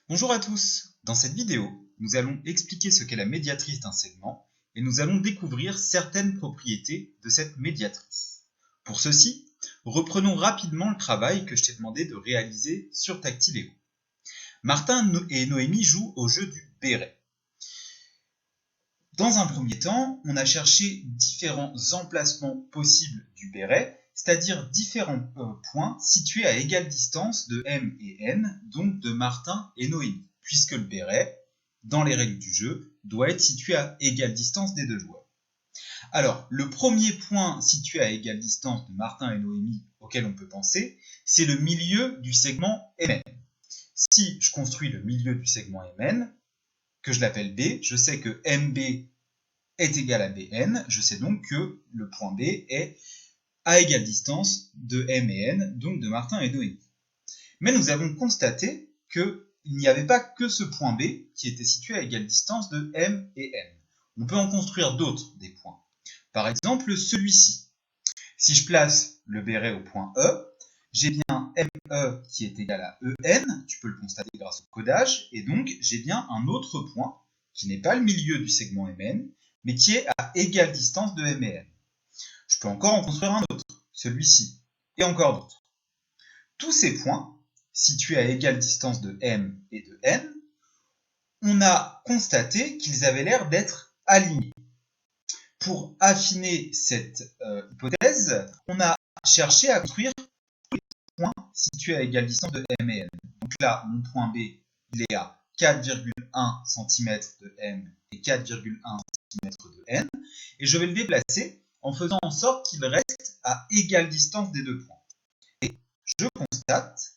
Bonjour à tous. Dans cette vidéo, nous allons expliquer ce qu'est la médiatrice d'un segment et nous allons découvrir certaines propriétés de cette médiatrice. Pour ceci, reprenons rapidement le travail que je t'ai demandé de réaliser sur Tactiléo. Martin et Noémie jouent au jeu du béret. Dans un premier temps, on a cherché différents emplacements possibles du béret, c'est-à-dire différents points situés à égale distance de M et N, donc de Martin et Noémie, puisque le béret, dans les règles du jeu, doit être situé à égale distance des deux joueurs. Alors, le premier point situé à égale distance de Martin et Noémie auquel on peut penser, c'est le milieu du segment MN. Si je construis le milieu du segment MN, que je l'appelle B, je sais que MB est égal à BN, je sais donc que le point B est à égale distance de M et N, donc de Martin et Noémie. Mais nous avons constaté qu'il n'y avait pas que ce point B qui était situé à égale distance de M et N. On peut en construire d'autres, des points. Par exemple, celui-ci. Si je place le béret au point E, j'ai bien ME qui est égal à EN, tu peux le constater grâce au codage, et donc j'ai bien un autre point qui n'est pas le milieu du segment MN, mais qui est à égale distance de M et N. Je peux encore en construire un autre, celui-ci, et encore d'autres. Tous ces points, situés à égale distance de M et de N, on a constaté qu'ils avaient l'air d'être alignés. Pour affiner cette hypothèse, on a cherché à construire tous les points situés à égale distance de M et N. Donc là, mon point B, il est à 4,1 cm de M et 4,1 cm de N, et je vais le déplacer en faisant en sorte qu'il reste à égale distance des deux points. Et je constate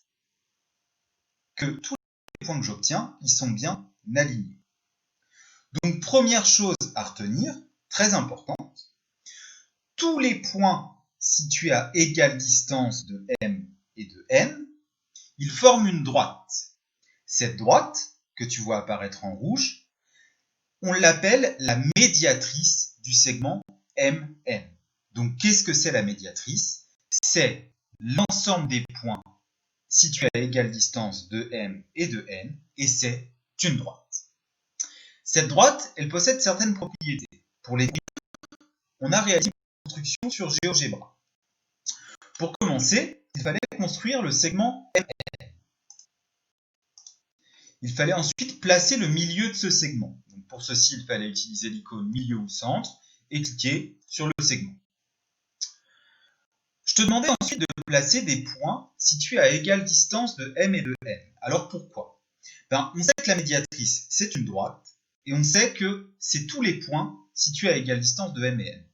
que tous les points que j'obtiens, ils sont bien alignés. Donc, première chose à retenir, très importante, tous les points situés à égale distance de M et de N, ils forment une droite. Cette droite, que tu vois apparaître en rouge, on l'appelle la médiatrice du segment MN. Donc, qu'est-ce que c'est la médiatrice? C'est l'ensemble des points situés à égale distance de M et de N, et c'est une droite. Cette droite, elle possède certaines propriétés. Pour les dire, on a réalisé une construction sur GeoGebra. Pour commencer, il fallait construire le segment MN. Il fallait ensuite placer le milieu de ce segment. Donc pour ceci, il fallait utiliser l'icône milieu ou centre et cliquer sur le segment. Je te demandais ensuite de placer des points situés à égale distance de M et de N. Alors pourquoi? On sait que la médiatrice, c'est une droite, et on sait que c'est tous les points situés à égale distance de M et N.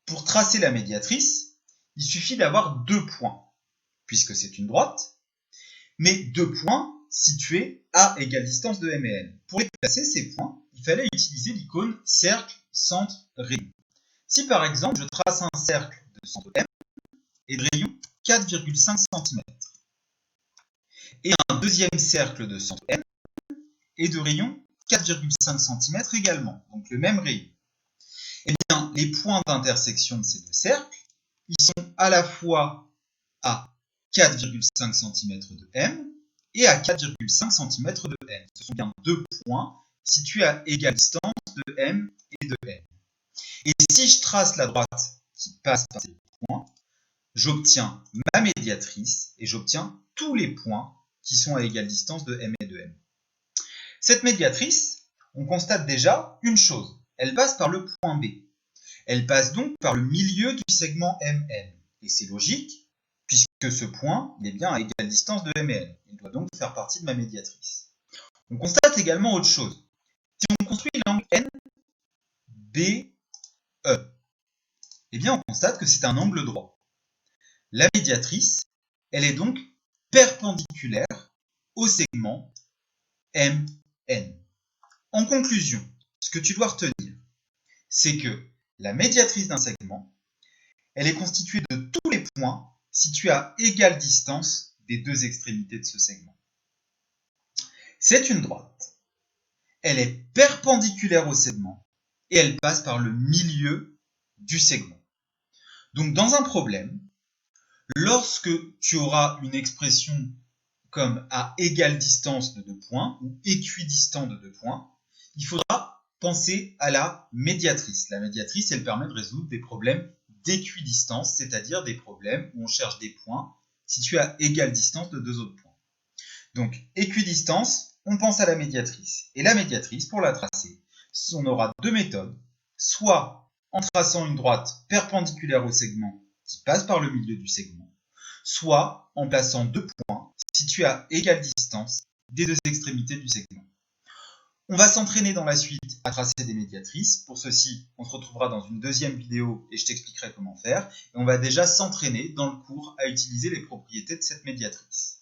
Pour tracer la médiatrice, il suffit d'avoir deux points, puisque c'est une droite, mais deux points situés à égale distance de M et N. Pour les placer, ces points, il fallait utiliser l'icône cercle, centre, rayon. Si par exemple, je trace un cercle de centre M et de rayon 4,5 cm, et un deuxième cercle de centre M et de rayon 4,5 cm également, donc le même rayon. Eh bien, les points d'intersection de ces deux cercles, ils sont à la fois à 4,5 cm de M et à 4,5 cm de N. Ce sont bien deux points situés à égale distance de M et de N. Et si je trace la droite qui passe par ces points, j'obtiens ma médiatrice et j'obtiens tous les points qui sont à égale distance de M et de N. Cette médiatrice, on constate déjà une chose, elle passe par le point B. Elle passe donc par le milieu du segment MN. Et c'est logique, puisque ce point est bien à égale distance de M et N. Il doit donc faire partie de ma médiatrice. On constate également autre chose. Si on construit l'angle NBE, eh bien on constate que c'est un angle droit. La médiatrice, elle est donc perpendiculaire au segment MN. En conclusion, ce que tu dois retenir, c'est que la médiatrice d'un segment, elle est constituée de tous les points situés à égale distance des deux extrémités de ce segment. C'est une droite. Elle est perpendiculaire au segment et elle passe par le milieu du segment. Donc dans un problème, lorsque tu auras une expression comme à égale distance de 2 points ou équidistant de 2 points, il faudra penser à la médiatrice. La médiatrice, elle permet de résoudre des problèmes d'équidistance, c'est-à-dire des problèmes où on cherche des points situés à égale distance de 2 autres points. Donc, équidistance, on pense à la médiatrice. Et la médiatrice, pour la tracer, on aura 2 méthodes. Soit en traçant une droite perpendiculaire au segment qui passe par le milieu du segment, soit en plaçant 2 points situés à égale distance des 2 extrémités du segment. On va s'entraîner dans la suite à tracer des médiatrices. Pour ceci, on se retrouvera dans une deuxième vidéo et je t'expliquerai comment faire. Et on va déjà s'entraîner dans le cours à utiliser les propriétés de cette médiatrice.